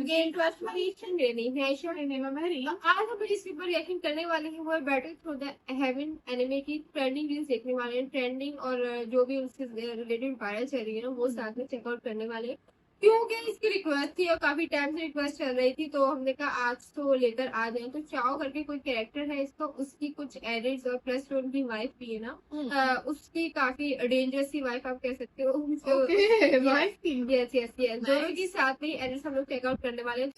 Gain trust validation लेनी है, assure memory. आज हम जिस ऊपर रिएक्शन करने वाले हैं वो है battle through the haven anime की ट्रेंडिंग रील्स देखने वाले हैं। ट्रेंडिंग और जो भी उससे रिलेटेड वायरल चल रही है ना वो साथ में चेकआउट करने वाले हैं, क्योंकि इसकी रिक्वेस्ट थी और काफी टाइम से रिक्वेस्ट चल रही थी, तो हमने कहा आज तो लेकर आ जाए। तो चाओ करके कोई कैरेक्टर है इसका, उसकी कुछ एडिट्स और प्लस जो उनकी वाइफ भी है ना, उसकी काफी डेंजरस सी वाइफ आप कह सकते हो। वाइफ की यस यस यस, दोनों की साथ में एडिट्स हम लोग चेकआउट करने वाले हैं।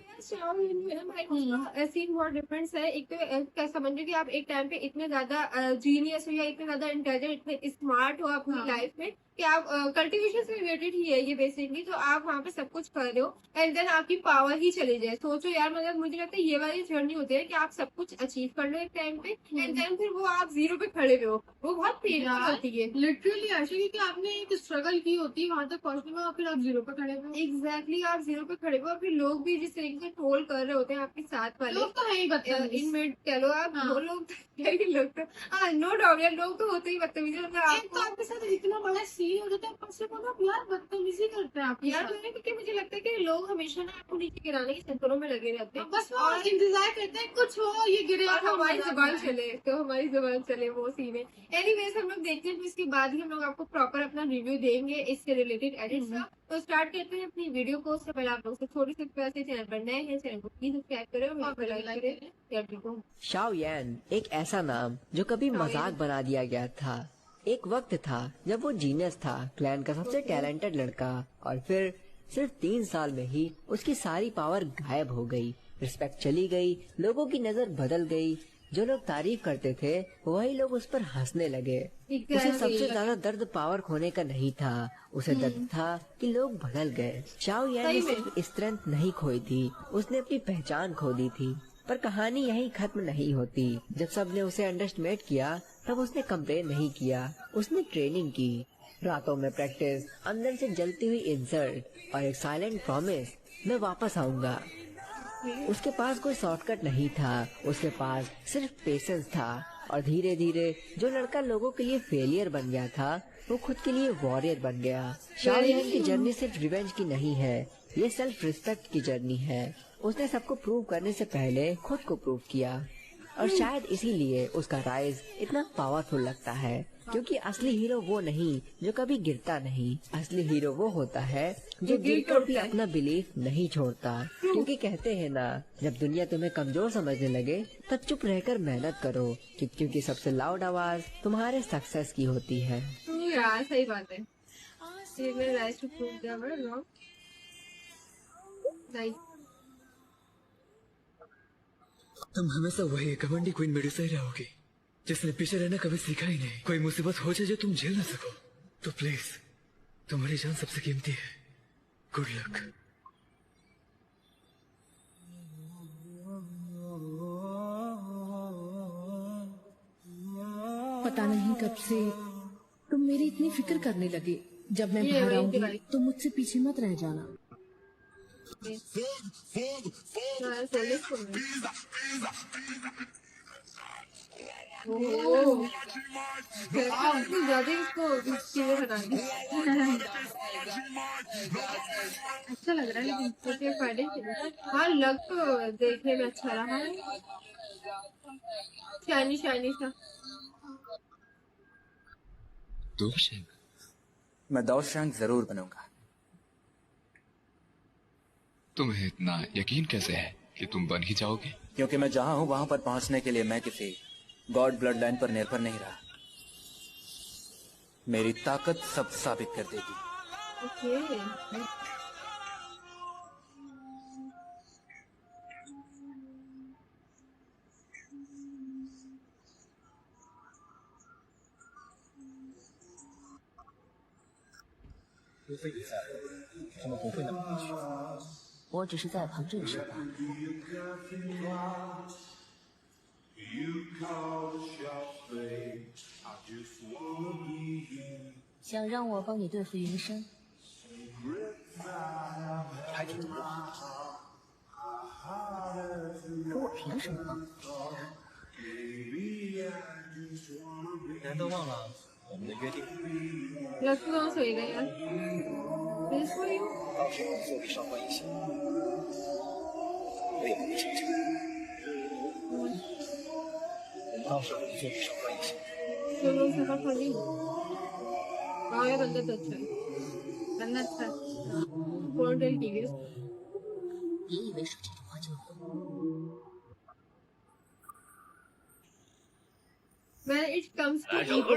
सीन बहुत डिफरेंस है। एक तो क्या समझो कि आप एक टाइम पे इतने ज्यादा जीनियस हो या इतने ज्यादा इंटेलिजेंट, इतने स्मार्ट हो अपनी लाइफ में कि आप कल्टीवेशन से रिलेटेड ही है ये बेसिकली, तो आप वहाँ पे सब कुछ कर रहे हो एंड देन आपकी पावर ही चली जाए। सोचो यार, मतलब मुझे लगता है ये वाली जर्नी होती है कि आप सब कुछ अचीव कर लो एक टाइम पे एंड देन फिर वो आप जीरो पे खड़े हो, वो बहुत पेनफुल होती है लिटरली। ऐसे क्योंकि आपने एक स्ट्रगल की होती है वहां तक पहुंचने में और फिर आप जीरो पे खड़े हो। एग्जैक्टली, आप जीरो पे खड़े हो और फिर लोग भी जिस तरीके से ट्रोल कर रहे होते हैं आपके साथ वाले लोग, तो है ही बदतमीज इनमें कह लो आप। वो लोग लोग तो हाँ, नो डाउट यार, लोग तो होते ही बदतमीज। आपके साथ इतना बड़ा सीन हो जाता है, यार बदतमीजी करते हैं आप यार। क्योंकि मुझे लगता है कि लोग हमेशा ना आपको नीचे गिराने के चक्करों में लगे रहते हैं, बस और इंतजार करते हैं कुछ हो ये गिरे और हमारी जुबान चले, तो हमारी जुबान चले, वो सीन है। एनीवेज हम लोग देखते हैं, इसके बाद ही हम लोग आपको प्रॉपर अपना रिव्यू देंगे इससे रिलेटेड एडिट्स का। तो स्टार्ट करते हैं अपनी वीडियो को। उससे पहले आप लोग से छोटी सी रिक्वेस्ट है, चैनल पर नए हैं चैनल को प्लीज सब्सक्राइब करें और लाइक करें। शाओ यान एक ऐसा नाम जो कभी मजाक बना दिया गया था। एक वक्त था जब वो जीनियस था, क्लैन का सबसे टैलेंटेड लड़का, और फिर सिर्फ 3 साल में ही उसकी सारी पावर गायब हो गई। रिस्पेक्ट चली गई, लोगों की नजर बदल गई। जो लोग तारीफ करते थे वही लोग उस पर हंसने लगे। उसे सबसे ज्यादा दर्द पावर खोने का नहीं था, उसे दर्द था कि लोग बदल गए। शाओ यान ने सिर्फ स्ट्रेंथ नहीं खोई थी, उसने अपनी पहचान खो दी थी। पर कहानी यहीं खत्म नहीं होती। जब सबने उसे अंडरएस्टिमेट किया तब उसने कंप्लेन नहीं किया, उसने ट्रेनिंग की। रातों में प्रैक्टिस, अंदर से जलती हुई इंसल्ट और एक साइलेंट प्रॉमिस, मैं वापस आऊंगा। उसके पास कोई शॉर्टकट नहीं था, उसके पास सिर्फ पेशेंस था। और धीरे धीरे जो लड़का लोगों के लिए फेलियर बन गया था वो खुद के लिए वॉरियर बन गया। शाओ यान की जर्नी सिर्फ रिवेंज की नहीं है, ये सेल्फ रिस्पेक्ट की जर्नी है। उसने सबको प्रूव करने से पहले खुद को प्रूव किया, और शायद इसीलिए उसका राइज इतना पावरफुल लगता है। क्योंकि असली हीरो वो नहीं जो कभी गिरता नहीं, असली हीरो वो होता है जो गिरकर भी अपना बिलीफ नहीं छोड़ता। क्योंकि कहते हैं ना, जब दुनिया तुम्हें कमजोर समझने लगे तब चुप रहकर मेहनत करो, क्योंकि सबसे लाउड आवाज तुम्हारे सक्सेस की होती है। यार सही बात है। तुम हमेशा वही घमंडी क्वीन मेडुसा ही रहोगी, जिसने पीछे रहना कभी सीखा ही नहीं। कोई मुसीबत हो जाए जो तुम झेल ना सको तो प्लीज, तुम्हारी जान सबसे कीमती है। Good luck. पता नहीं कब से तुम मेरी इतनी फिक्र करने लगे। जब मैं बाहर आऊंगी तो मुझसे पीछे मत रह जाना। ज्यादा इसको चीजें बनानी अच्छा लग रहा है, लेकिन छोटे फायदे हाँ लग तो देखने में अच्छा रहा है, शाइनी शाइनी सा। मैं दाओशैंग जरूर बनूंगा। तुम्हें इतना यकीन कैसे है कि तुम बन ही जाओगे? क्योंकि मैं जहां हूं वहां पर पहुंचने के लिए मैं किसी गॉड ब्लड लाइन पर निर्भर नहीं रहा। मेरी ताकत सब साबित कर देगी। Okay. 我只是在旁震慑吧。想让我帮你对付云深？还挺多。可我凭什么帮？难道忘了我们的约定？要出动水的呀，别说哟。到时候你作为上官一心。我也不会成真。到时候你就得少管一些。 तो लोग सफर फनी वाह ये बंदा तो अच्छा है बंदा अच्छा है कौन टेल TVS 别以为说这种话就when it comes to 来人， ego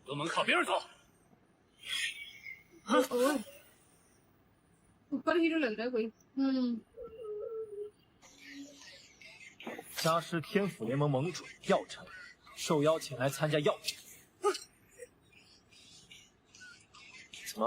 都门靠边走。 ओह सुपर हीरो लग रहा है कोई 家师天府联盟盟主药尘，受邀请来参加药展。怎么？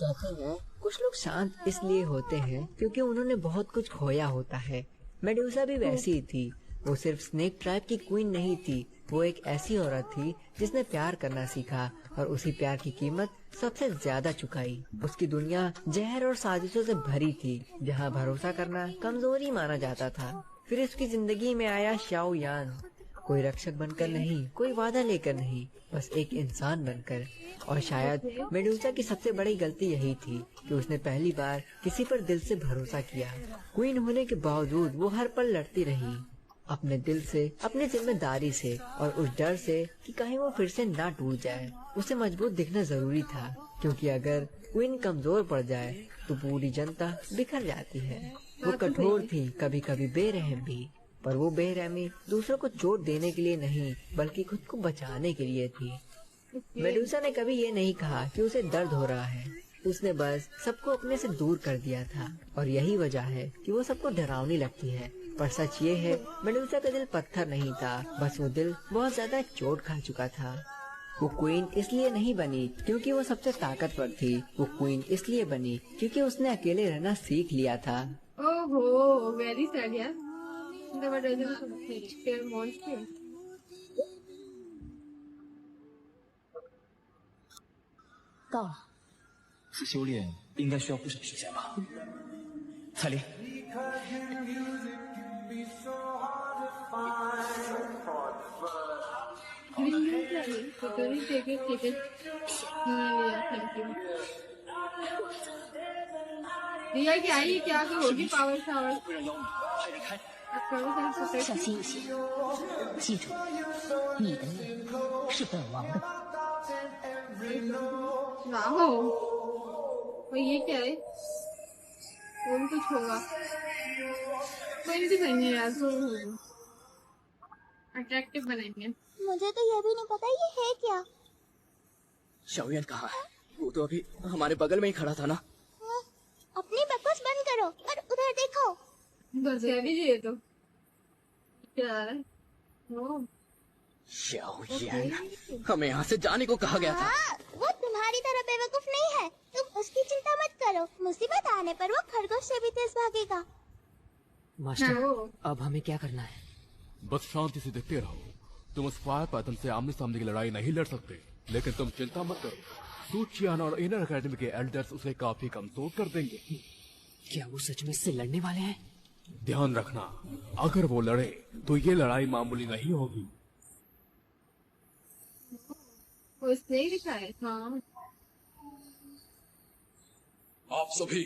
कहते हैं कुछ लोग शांत इसलिए होते हैं क्योंकि उन्होंने बहुत कुछ खोया होता है। मेडुसा भी वैसी ही थी। वो सिर्फ स्नेक ट्राइब की क्वीन नहीं थी, वो एक ऐसी औरत थी जिसने प्यार करना सीखा और उसी प्यार की कीमत सबसे ज्यादा चुकाई। उसकी दुनिया जहर और साजिशों से भरी थी, जहाँ भरोसा करना कमजोरी माना जाता था। फिर उसकी जिंदगी में आया शाओ यान, कोई रक्षक बनकर नहीं, कोई वादा लेकर नहीं, बस एक इंसान बनकर। और शायद मेडुसा की सबसे बड़ी गलती यही थी कि उसने पहली बार किसी पर दिल से भरोसा किया। क्वीन होने के बावजूद वो हर पल लड़ती रही, अपने दिल से, अपनी जिम्मेदारी से और उस डर से कि कहीं वो फिर से ना टूट जाए। उसे मजबूत दिखना जरूरी था, क्योंकि अगर क्वीन कमजोर पड़ जाए तो पूरी जनता बिखर जाती है। वो कठोर थी, कभी कभी बेरहम भी, पर वो बेरहमी दूसरों को चोट देने के लिए नहीं, बल्कि खुद को बचाने के लिए थी। मेडुसा ने कभी ये नहीं कहा कि उसे दर्द हो रहा है, उसने बस सबको अपने से दूर कर दिया था। और यही वजह है कि वो सबको डरावनी लगती है। पर सच ये है, मेडुसा का दिल पत्थर नहीं था, बस वो दिल बहुत ज्यादा चोट खा चुका था। वो क्वीन इसलिए नहीं बनी क्योंकि वो सबसे ताकतवर थी, वो क्वीन इसलिए बनी क्योंकि उसने अकेले रहना सीख लिया था। ओहो वेरी सैड यार never doesn't scare monster 到了。此修炼应该需要不少时间吧？彩铃， तो करी टिकट टिकट लिया थैंक यू रिया क्या ही क्या तो होगी पावर शावर 会让妖女派人开门。 小心一些，记住，你的命是本王的。 वाहो और ये क्या है और कुछ होगा कोई भी नहीं है यार अट्रैक्टिव बनाएंगे मुझे तो ये भी नहीं पता ये है क्या।小院कहाँ है? वो तो अभी हमारे बगल में ही खड़ा था ना। हाँ, अपनी बकवास बंद करो और उधर देखो। बस है भी ये तो क्या है ओ 小妍，हमें यहाँ से जाने को कहा गया था। हाँ, वो तुम्हारी तरह बेवकूफ नहीं है, तुम उसकी चिंता मत करो। मुसीबत आने पर वो खरगोश से भी तेज भागेगा। मास्टर, ओ अब हमें क्या करना है? बस शांति से देखते रहो। तुम उस फायर पैटर्न से आमने सामने की लड़ाई नहीं लड़ सकते, लेकिन तुम चिंता मत करो। सूचियान और इनर अकेडमी के एल्डर्स उसे काफी कमजोर कर देंगे। क्या वो सच में इससे लड़ने वाले हैं? ध्यान रखना, अगर वो लड़े तो ये लड़ाई मामूली नहीं होगी। उसने ही दिखाया हाँ आप सभी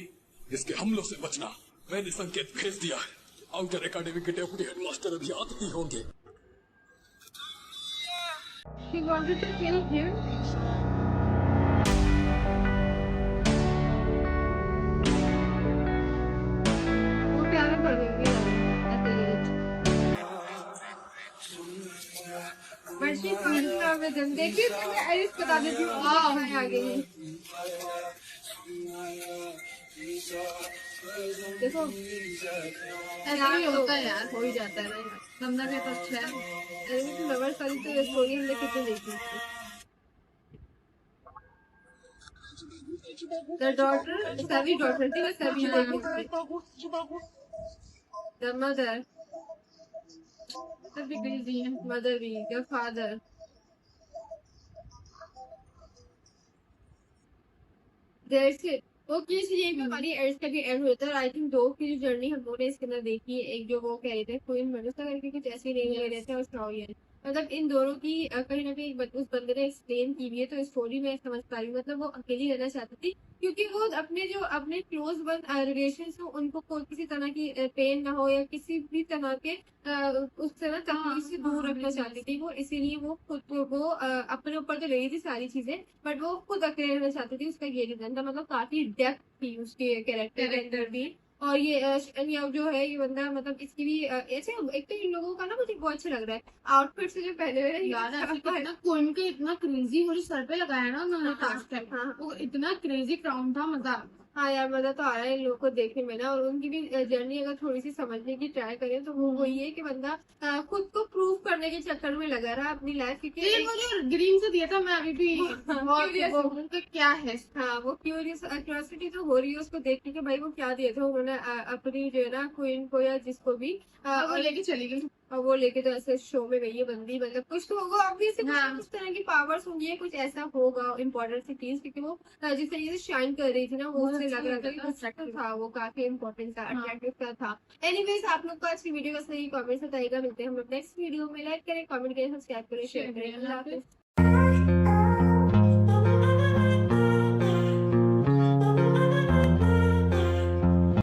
इसके हमलों से बचना। मैंने संकेत भेज दिया है। आउटर एकेडमी के डेप्यूटी हेडमास्टर अभी आते ही होंगे। she wanted to kill him वो प्यारा पड़ गई But she can't love with him. देखिए मैं आइरिस बता देती हूँ आ गई देखो ऐसा भी होता है यार हो ही जाता है बंदा भी तो अच्छा है अरे तो लवर सारी तो ये स्टोरी हमने कितने देखी The daughter सभी daughter थी वो सभी देखी The mother सभी crazy हैं mother भी the father That's it वो किसी ये भी हमारी एड्स का भी एंड होता है आई थिंक दो की जो जर्नी हम लोगों ने इसके अंदर देखी है एक जो वो कह रहे थे क्वीन मेडुसा करके कुछ ऐसी नहीं ले रहे थे और स्ट्रॉयन मतलब इन दोनों की कहीं ना कहीं उस बंदे ने एक्सप्लेन की हुई है, तो स्टोरी में समझ पा रही हूँ। मतलब वो अकेली रहना चाहती थी क्योंकि वो अपने क्लोज वन रिलेशन हो उनको कोई किसी तरह की पेन ना हो या किसी भी तरह के उससे ना तकलीफ से दूर रखना चाहती थी वो, इसीलिए वो खुद वो अपने ऊपर तो ले रही थी सारी चीजें, बट वो खुद अकेले रहना चाहती थी। उसका ये रीजन था। मतलब काफी डेप्थ थी उसके कैरेक्टर के अंदर भी। और ये अब जो है ये बंदा, मतलब इसकी भी ऐसे एक तो इन लोगों का ना मुझे बहुत अच्छा लग रहा है आउटफिट से जो पहने हुए हैं यार ऐसे कितना कोइन के इतना क्रेजी मुझे सर पे लगाया ना उन्होंने लास्ट टाइम, हाँ। वो इतना क्रेजी क्राउन था, मजा आ गया। हाँ यार, मजा तो आ रहा है इन लोगों को देखने में ना। और उनकी भी जर्नी अगर थोड़ी सी समझने की ट्राई करें तो वो वही है कि बंदा खुद को प्रूव करने के चक्कर में लगा रहा अपनी लाइफ, क्योंकि ये मुझे ग्रीन से दिया था, मैं अभी भी बहुत curious वो हूँ कि क्या है। हाँ, वो क्यूरियोसिटी तो हो रही है उसको देखने के, भाई वो क्या दिया था उन्होंने अपनी जो है ना क्वीन को या जिसको भी और वो लेके चली गई। और वो लेके तो ऐसे शो में गई है बंदी। मतलब कुछ तो होगा ऑब्वियसली, कुछ हाँ। ना कुछ तरह की पावर्स होंगी या कुछ ऐसा होगा इम्पोर्टेंट सी चीज, क्योंकि वो जिस तरीके से शाइन कर रही थी ना वो बहुत उससे अच्छा लग रहा था लग कि रहा था, attractive था, वो काफी इम्पोर्टेंट था, हाँ। अट्रैक्टिव था। एनीवेज, आप लोग को आज की वीडियो का सही कमेंट्स बताइएगा। मिलते हैं हम लोग नेक्स्ट वीडियो में। लाइक करें, कमेंट करें, सब्सक्राइब करें, शेयर करें। अल्लाह हाफिज।